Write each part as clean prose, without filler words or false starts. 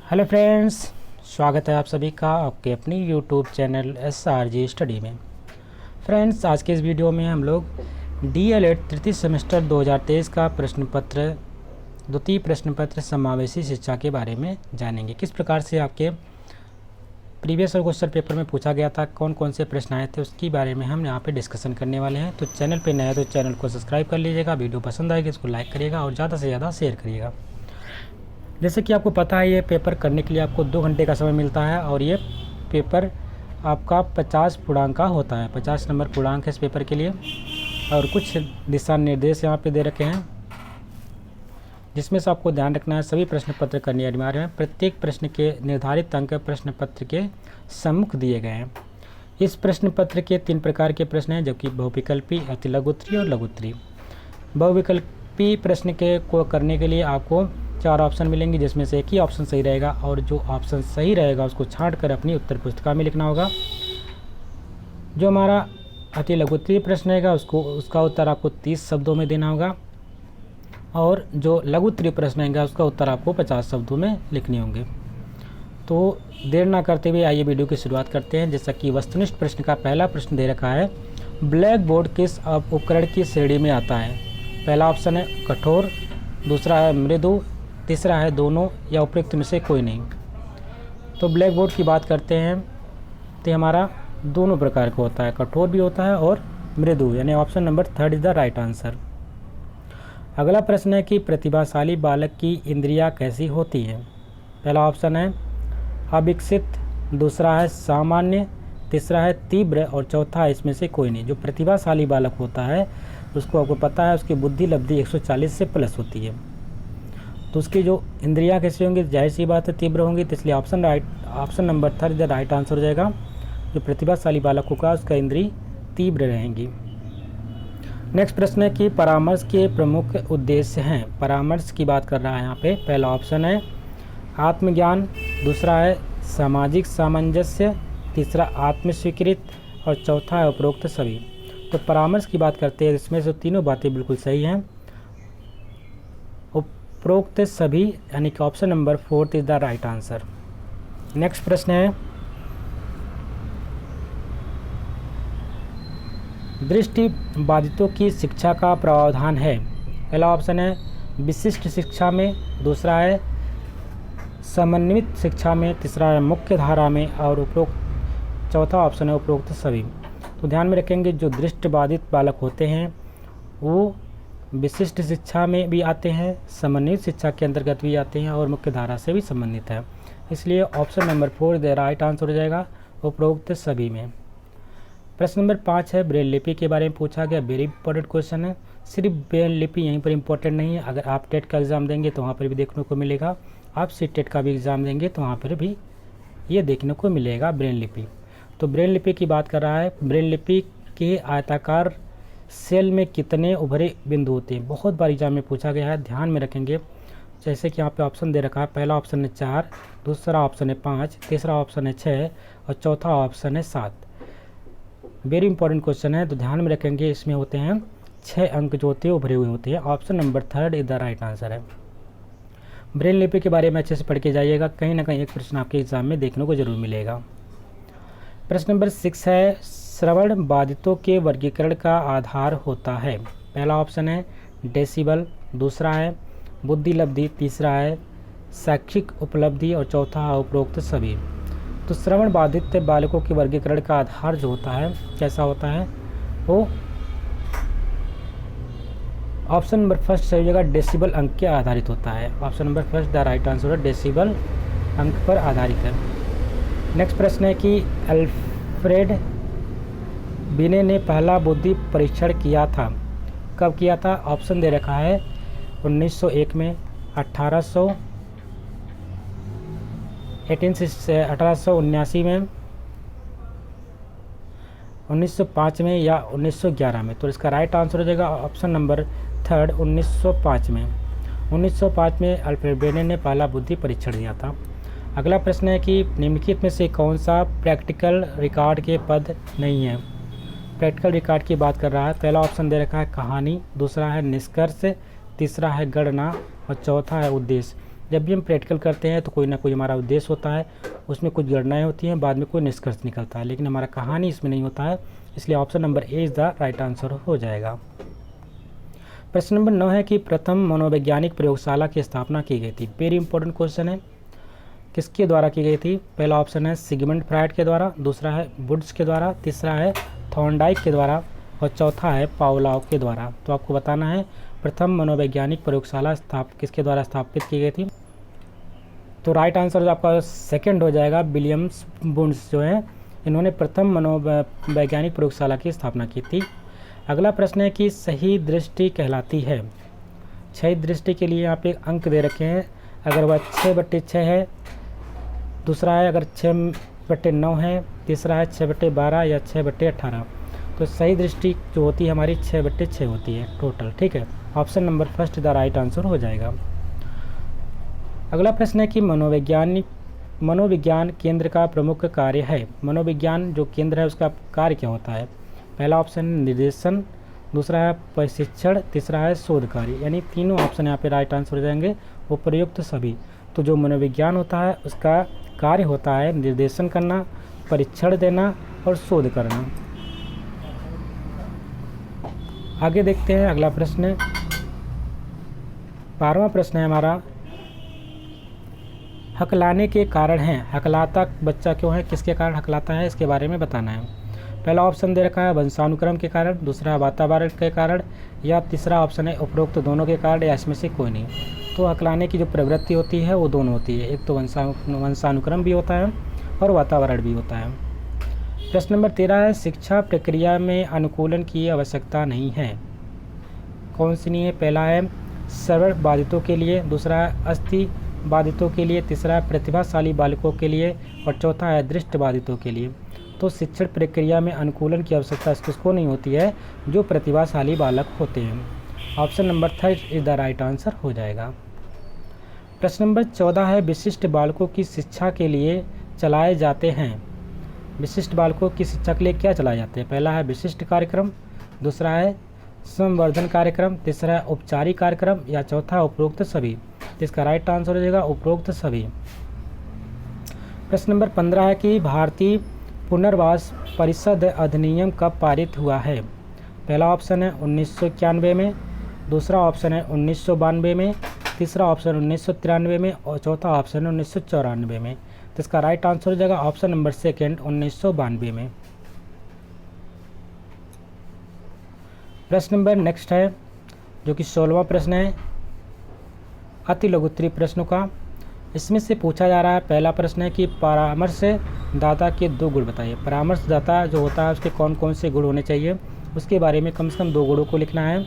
Hello friends, स्वागत है आप सभी का आपके अपनी यूट्यूब चैनल SRG स्टडी में। फ्रेंड्स, आज के इस वीडियो में हम लोग DL तृतीय सेमेस्टर 2023 का द्वितीय प्रश्न पत्र समावेशी शिक्षा के बारे में जानेंगे। किस प्रकार से आपके प्रीवियस और क्वेश्चन पेपर में पूछा गया था, कौन कौन से प्रश्न आए थे, उसके बारे में हम यहाँ पे डिस्कशन करने वाले हैं। तो चैनल पे नया है तो चैनल को सब्सक्राइब कर लीजिएगा, वीडियो पसंद आएगी इसको लाइक करिएगा और ज़्यादा से ज़्यादा शेयर करिएगा। जैसे कि आपको पता है, ये पेपर करने के लिए आपको 2 घंटे का समय मिलता है और ये पेपर आपका 50 पूर्णांक का होता है। 50 नंबर पूर्णांक है इस पेपर के लिए और कुछ दिशा निर्देश यहाँ पे दे रखे हैं, जिसमें से आपको ध्यान रखना है सभी प्रश्न पत्र करने अनिवार्य है। प्रत्येक प्रश्न के निर्धारित अंक प्रश्न पत्र के सम्मुख दिए गए हैं। इस प्रश्न पत्र के 3 प्रकार के प्रश्न हैं, जबकि बहुविकल्पी, अति लघुत्तरी और लघुत्तरी। बहुविकल्पी प्रश्न को करने के लिए आपको 4 ऑप्शन मिलेंगे, जिसमें से एक ही ऑप्शन सही रहेगा और जो ऑप्शन सही रहेगा उसको छांट कर अपनी उत्तर पुस्तिका में लिखना होगा। जो हमारा अति लघुत्तरी प्रश्न रहेगा उसका उत्तर आपको 30 शब्दों में देना होगा और जो लघुत्तरी प्रश्न रहेगा उसका उत्तर आपको 50 शब्दों में लिखने होंगे। तो देर ना करते हुए आइए वीडियो की शुरुआत करते हैं। जैसा कि वस्तुनिष्ठ प्रश्न का पहला प्रश्न दे रखा है, ब्लैक बोर्ड किस उपकरण की श्रेणी में आता है? पहला ऑप्शन है कठोर, दूसरा है मृदु, तीसरा है दोनों या उपयुक्त में से कोई नहीं। तो ब्लैक बोर्ड की बात करते हैं तो हमारा दोनों प्रकार का होता है, कठोर भी होता है और मृदु, यानी option number 3 is the right answer. अगला प्रश्न है कि प्रतिभाशाली बालक की इंद्रियां कैसी होती हैं? पहला ऑप्शन है अविकसित, दूसरा है सामान्य, तीसरा है तीव्र और चौथा है इसमें से कोई नहीं। जो प्रतिभाशाली बालक होता है उसको आपको पता है उसकी बुद्धि लब्धि 140 से प्लस होती है, तो उसकी जो इंद्रियां कैसी होंगी, जाहिर सी बात है तीव्र होंगी। तो इसलिए ऑप्शन नंबर 3 राइट आंसर हो जाएगा। जो प्रतिभाशाली बालक होगा उसका इंद्रिय तीव्र रहेंगी। नेक्स्ट प्रश्न है कि परामर्श के प्रमुख उद्देश्य हैं। परामर्श की बात कर रहा है यहाँ पे। पहला ऑप्शन है आत्मज्ञान, दूसरा है सामाजिक सामंजस्य, तीसरा आत्मस्वीकृत और चौथा है उपरोक्त सभी। तो परामर्श की बात करते हैं, इसमें से तीनों बातें बिल्कुल सही हैं। उपरोक्त सभी यानी कि option number 4 is the right answer. Next प्रश्न है दृष्टिबाधितों की शिक्षा का प्रावधान है। पहला ऑप्शन है विशिष्ट शिक्षा में, दूसरा है समन्वित शिक्षा में, तीसरा है मुख्य धारा में और उपरोक्त चौथा ऑप्शन है उपरोक्त सभी। तो ध्यान में रखेंगे जो दृष्टिबाधित बालक होते हैं वो विशिष्ट शिक्षा में भी आते हैं, समन्वित शिक्षा के अंतर्गत भी आते हैं और मुख्य धारा से भी संबंधित है। इसलिए option number 4 the right answer हो जाएगा उपरोक्त सभी में। प्रश्न नंबर 5 है ब्रेल लिपि के बारे में पूछा गया। वेरी इंपॉर्टेंट क्वेश्चन है। सिर्फ ब्रेल लिपि यहीं पर इंपॉर्टेंट नहीं है, अगर आप टेट का एग्ज़ाम देंगे तो वहाँ पर भी देखने को मिलेगा, आप टेट का भी एग्ज़ाम देंगे तो वहाँ पर भी ये देखने को मिलेगा ब्रेल लिपि। तो ब्रेल लिपि की बात कर रहा है। ब्रेल लिपि के आयताकार सेल में कितने उभरे बिंदु होते हैं? बहुत बार एग्जाम में पूछा गया है, ध्यान में रखेंगे। जैसे कि यहाँ पे ऑप्शन दे रखा है, पहला ऑप्शन है 4, दूसरा ऑप्शन है 5, तीसरा ऑप्शन है 6 और चौथा ऑप्शन है 7। वेरी इंपॉर्टेंट क्वेश्चन है, तो ध्यान में रखेंगे। इसमें होते हैं 6 अंक जो होते हैं उभरे हुए होते हैं। Option number 3 is the right answer है। ब्रेल लिपि के बारे में अच्छे से पढ़ के जाइएगा, कहीं ना कहीं एक प्रश्न आपके एग्जाम में देखने को जरूर मिलेगा। प्रश्न नंबर 6 है श्रवण बाधितों के वर्गीकरण का आधार होता है। पहला ऑप्शन है डेसिबल, दूसरा है बुद्धि लब्धि, तीसरा है शैक्षिक उपलब्धि और चौथा है उपरोक्त सभी। तो श्रवण बाधित बालकों के वर्गीकरण का आधार जो होता है कैसा होता है, वो ऑप्शन नंबर 1 सही जगह डेसिबल अंक के आधारित होता है। Option number 1 the right answer है, डेसिबल अंक पर आधारित है। नेक्स्ट प्रश्न है कि अल्फ्रेड बिने ने पहला बुद्धि परीक्षण किया था, कब किया था? ऑप्शन दे रखा है 1901 में, 1879 में, 1905 में या 1911 में। तो इसका राइट आंसर हो जाएगा ऑप्शन नंबर 3 1905 में। 1905 में अल्फ्रेड बिने ने पहला बुद्धि परीक्षण दिया था। अगला प्रश्न है कि निम्नलिखित में से कौन सा प्रैक्टिकल रिकॉर्ड के पद नहीं है? प्रैक्टिकल रिकॉर्ड की बात कर रहा है। पहला ऑप्शन दे रखा है कहानी, दूसरा है निष्कर्ष, तीसरा है गणना और चौथा है उद्देश्य। जब भी हम प्रैक्टिकल करते हैं तो कोई ना कोई हमारा उद्देश्य होता है, उसमें कुछ गणनाएँ होती हैं, बाद में कोई निष्कर्ष निकलता है, लेकिन हमारा कहानी इसमें नहीं होता है, इसलिए option number A is the right answer हो जाएगा। प्रश्न नंबर 9 है कि प्रथम मनोवैज्ञानिक प्रयोगशाला की स्थापना की गई थी। वेरी इंपॉर्टेंट क्वेश्चन है, किसके द्वारा की गई थी? पहला ऑप्शन है सिगमंड फ्रायड के द्वारा, दूसरा है वुड्स के द्वारा, तीसरा है थॉर्नडाइक के द्वारा और चौथा है पावलोव के द्वारा। तो आपको बताना है प्रथम मनोवैज्ञानिक प्रयोगशाला किसके द्वारा स्थापित की गई थी। तो राइट आंसर जो आपका सेकंड हो जाएगा, विलियम्स वुड्स जो है, इन्होंने प्रथम मनोवैज्ञानिक प्रयोगशाला की स्थापना की थी। अगला प्रश्न है कि सही दृष्टि कहलाती है। सही दृष्टि के लिए यहाँ पे अंक दे रखे हैं, अगर वह 6/6 है, दूसरा है अगर 6/9 है, तीसरा है 6/12 या 6/18। तो सही दृष्टि जो होती है हमारी 6/6 होती है टोटल, ठीक है। Option number first the right answer हो जाएगा। अगला प्रश्न है कि मनोविज्ञान केंद्र का प्रमुख कार्य है। मनोविज्ञान जो केंद्र है उसका कार्य क्या होता है? पहला ऑप्शन निर्देशन, दूसरा है प्रशिक्षण, तीसरा है शोध कार्य। यानी तीनों ऑप्शन यहाँ पे राइट आंसर हो जाएंगे, उपयुक्त सभी। तो जो मनोविज्ञान होता है उसका कार्य होता है निर्देशन करना, परीक्षण देना और शोध करना। आगे देखते हैं अगला प्रश्न। 12वां प्रश्न है हमारा, हकलाने के कारण हैं। हकलाता बच्चा क्यों है, किसके कारण हकलाता है, इसके बारे में बताना है। पहला ऑप्शन दे रखा है वंशानुक्रम के कारण, दूसरा वातावरण के कारण, या तीसरा ऑप्शन है उपरोक्त दोनों के कारण, या इसमें से कोई नहीं। तो हकलाने की जो प्रवृत्ति होती है वो दोनों होती है, एक तो वंशानुक्रम भी होता है और वातावरण भी होता है। प्रश्न नंबर 13 है, शिक्षा प्रक्रिया में अनुकूलन की आवश्यकता नहीं है। कौन सी नहीं है? पहला है श्रवण बाधितों के लिए, दूसरा है अस्थि बाधितों के लिए, तीसरा है प्रतिभाशाली बालकों के लिए और चौथा है दृष्ट बाधितों के लिए। तो शिक्षण प्रक्रिया में अनुकूलन की आवश्यकता किसको नहीं होती है? जो प्रतिभाशाली बालक होते हैं। Option number third is the right answer हो जाएगा। प्रश्न नंबर 14 है, विशिष्ट बालकों की शिक्षा के लिए चलाए जाते हैं। विशिष्ट बालकों की शिक्षा के लिए क्या चलाए जाते हैं? पहला है विशिष्ट कार्यक्रम, दूसरा है संवर्धन कार्यक्रम, तीसरा है औपचारिक कार्यक्रम या चौथा उपरोक्त सभी। इसका राइट आंसर हो जाएगा उपरोक्त सभी। प्रश्न नंबर 15 है कि भारतीय पुनर्वास परिषद अधिनियम कब पारित हुआ है? पहला ऑप्शन है 1991 में, दूसरा ऑप्शन है 1992 में, तीसरा ऑप्शन 1993 में और चौथा ऑप्शन है 1994 में। तो इसका राइट आंसर हो जाएगा ऑप्शन नंबर सेकंड 1992 में। प्रश्न नंबर नेक्स्ट है जो कि 16वां प्रश्न है अति लघुत्तरीय प्रश्नों का। इसमें से पूछा जा रहा है, पहला प्रश्न है कि परामर्शदाता के 2 गुण बताइए। परामर्शदाता जो होता है उसके कौन कौन से गुण होने चाहिए, उसके बारे में कम से कम 2 गुणों को लिखना है।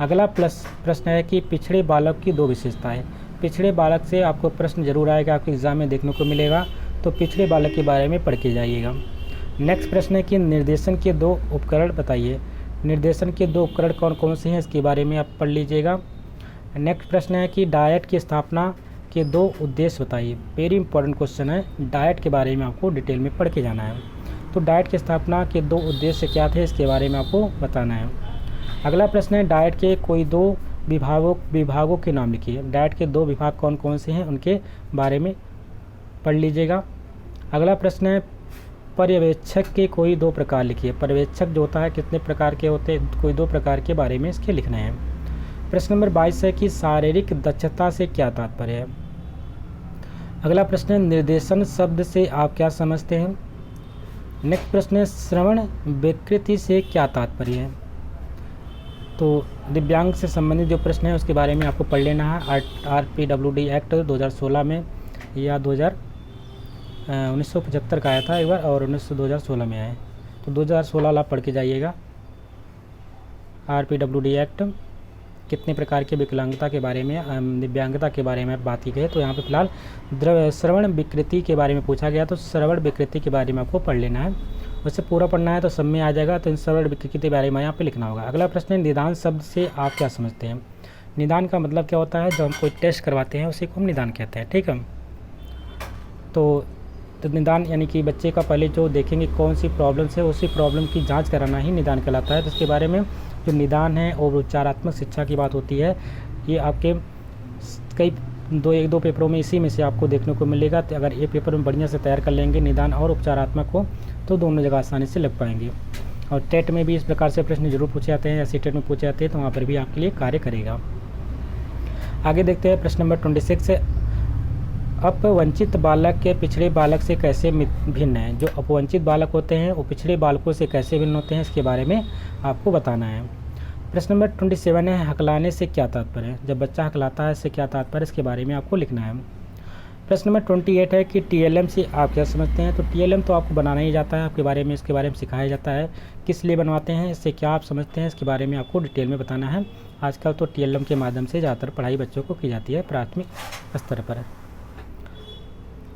अगला प्रश्न है कि पिछड़े बालक की 2 विशेषताएं। पिछड़े बालक से आपको प्रश्न जरूर आएगा, आपके एग्जाम में देखने को मिलेगा, तो पिछड़े बालक के बारे में पढ़ के जाइएगा। नेक्स्ट प्रश्न है कि निर्देशन के 2 उपकरण बताइए। निर्देशन के 2 उपकरण कौन कौन से हैं, इसके बारे में आप पढ़ लीजिएगा। नेक्स्ट प्रश्न है कि डाइट की स्थापना के 2 उद्देश्य बताइए। वेरी इंपॉर्टेंट क्वेश्चन है, डाइट के बारे में आपको डिटेल में पढ़ के जाना है। तो डाइट की स्थापना के 2 उद्देश्य क्या थे, इसके बारे में आपको बताना है। अगला प्रश्न है डाइट के कोई 2 विभागों के नाम लिखिए। डाइट के 2 विभाग कौन कौन से हैं, उनके बारे में पढ़ लीजिएगा। अगला प्रश्न है पर्यवेक्षक के कोई 2 प्रकार लिखिए। पर्यवेक्षक जो होता है कितने प्रकार के होते हैं, कोई 2 प्रकार के बारे में इसके लिखना है। प्रश्न नंबर 22 है कि शारीरिक दक्षता से क्या तात्पर्य है। अगला प्रश्न है निर्देशन शब्द से आप क्या समझते हैं। नेक्स्ट प्रश्न है श्रवण विकृति से क्या तात्पर्य है। तो दिव्यांग से संबंधित जो प्रश्न है उसके बारे में आपको पढ़ लेना है। RPWD एक्ट 2016 में या 1975 का आया था एक बार, और 2016 में आया है, तो 2016 वाला पढ़ के जाइएगा। RPWD एक्ट कितने प्रकार के विकलांगता के बारे में, दिव्यांगता के बारे में बात की गई है। तो यहाँ पे फिलहाल श्रवण विकृति के बारे में पूछा गया, तो श्रवण विकृति के बारे में आपको पढ़ लेना है। वैसे पूरा पढ़ना है तो सब में आ जाएगा, तो इन श्रवण विकृति के बारे में यहाँ पे लिखना होगा। अगला प्रश्न है निदान शब्द से आप क्या समझते हैं। निदान का मतलब क्या होता है, जो हम कोई टेस्ट करवाते हैं उसी को हम निदान कहते हैं, ठीक है। तो निदान यानी कि बच्चे का पहले जो देखेंगे कौन सी प्रॉब्लम है, उसी प्रॉब्लम की जाँच कराना ही निदान कहलाता है। तो इसके बारे में जो निदान है और उपचारात्मक शिक्षा की बात होती है, ये आपके कई एक दो पेपरों में इसी में से आपको देखने को मिलेगा। तो अगर ये पेपर में बढ़िया से तैयार कर लेंगे, निदान और उपचारात्मक हो, तो दोनों जगह आसानी से लग पाएंगे। और टेट में भी इस प्रकार से प्रश्न जरूर पूछे जाते हैं, या सी टेट में पूछे जाते हैं, तो वहाँ पर भी आपके लिए कार्य करेगा। आगे देखते हैं प्रश्न नंबर 26 है, अपवंचित बालक के पिछड़े बालक से कैसे भिन्न है। जो अपवंचित बालक होते हैं वो पिछड़े बालकों से कैसे भिन्न होते हैं, इसके बारे में आपको बताना है। प्रश्न नंबर 27 है, हकलाने से क्या तात्पर्य है। जब बच्चा हकलाता है इससे क्या तात्पर्य, इसके बारे में आपको लिखना है। प्रश्न नंबर 28 है कि टीएलएम से आप क्या समझते हैं। तो टीएलएम तो आपको बनाना ही जाता है, आपके बारे में इसके बारे में सिखाया जाता है, किस लिए बनवाते हैं, इससे क्या आप समझते हैं, इसके बारे में आपको डिटेल में बताना है। आजकल तो टीएलएम के माध्यम से ज़्यादातर पढ़ाई बच्चों को की जाती है प्राथमिक स्तर पर।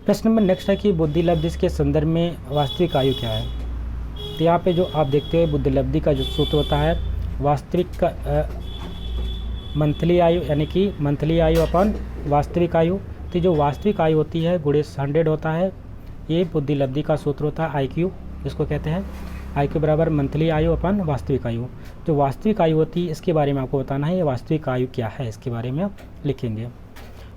प्रश्न नंबर नेक्स्ट है कि बुद्धिलब्धि के संदर्भ में वास्तविक आयु क्या है। तो यहाँ पे जो आप देखते हो बुद्धिलब्धि का जो सूत्र होता है वास्तविक मंथली आयु, यानी कि मंथली आयु अपन वास्तविक आयु। तो जो वास्तविक आयु होती है गुणे 100 होता है, ये बुद्धिलब्धि का सूत्र होता है IQ, जिसको कहते हैं IQ बराबर मंथली आयु अपन वास्तविक आयु। जो वास्तविक आयु होती है इसके बारे में आपको बताना है, ये वास्तविक आयु क्या है, इसके बारे में आप लिखेंगे।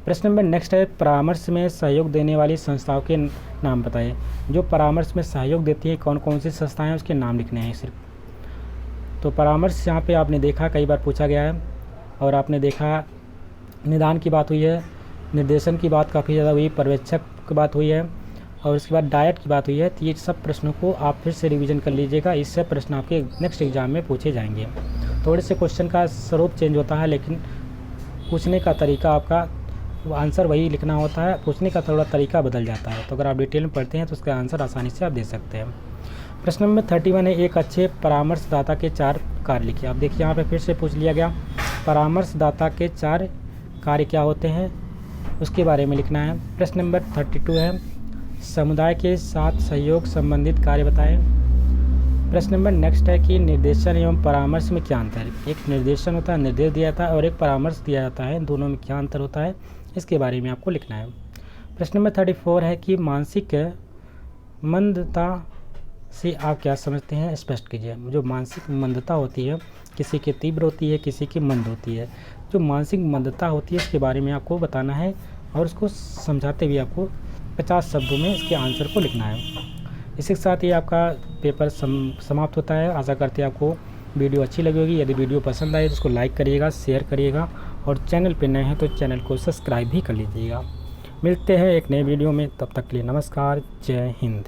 प्रश्न नंबर नेक्स्ट है, परामर्श में सहयोग देने वाली संस्थाओं के नाम बताएं। जो परामर्श में सहयोग देती है कौन कौन सी संस्थाएं हैं, उसके नाम लिखने हैं सिर्फ। तो परामर्श यहाँ पे आपने देखा कई बार पूछा गया है, और आपने देखा निदान की बात हुई है, निर्देशन की बात काफ़ी ज़्यादा हुई, पर्यवेक्षक की बात हुई है, और उसके बाद डायट की बात हुई है। तो ये सब प्रश्नों को आप फिर से रिवीजन कर लीजिएगा, इससे प्रश्न आपके नेक्स्ट एग्जाम में पूछे जाएंगे। थोड़े से क्वेश्चन का स्वरूप चेंज होता है, लेकिन पूछने का तरीका आपका आंसर वही लिखना होता है, पूछने का थोड़ा तरीका बदल जाता है। तो अगर आप डिटेल में पढ़ते हैं तो उसका आंसर आसानी से आप दे सकते हैं। प्रश्न नंबर 31 है, एक अच्छे परामर्शदाता के 4 कार्य लिखिए। आप देखिए यहाँ पे फिर से पूछ लिया गया, परामर्शदाता के 4 कार्य क्या होते हैं, उसके बारे में लिखना है। प्रश्न नंबर 32 है, समुदाय के साथ सहयोग संबंधित कार्य बताएं। प्रश्न नंबर नेक्स्ट है कि निर्देशन एवं परामर्श में क्या अंतर है। एक निर्देशन होता है, निर्देश दिया जाता है, और एक परामर्श दिया जाता है, दोनों में क्या अंतर होता है, इसके बारे में आपको लिखना है। प्रश्न नंबर 34 है कि मानसिक मंदता से आप क्या समझते हैं, स्पष्ट कीजिए। जो मानसिक मंदता होती है, किसी की तीव्र होती है, किसी की मंद होती है। जो मानसिक मंदता होती है इसके बारे में आपको बताना है, और उसको समझाते हुए आपको 50 शब्दों में इसके आंसर को लिखना है। इसी के साथ ही आपका पेपर समाप्त होता है। आशा करते हैं आपको वीडियो अच्छी लगी होगी। यदि वीडियो पसंद आए तो उसको लाइक करिएगा, शेयर करिएगा, और चैनल पे नए हैं तो चैनल को सब्सक्राइब भी कर लीजिएगा। मिलते हैं एक नए वीडियो में, तब तक के लिए नमस्कार, जय हिंद।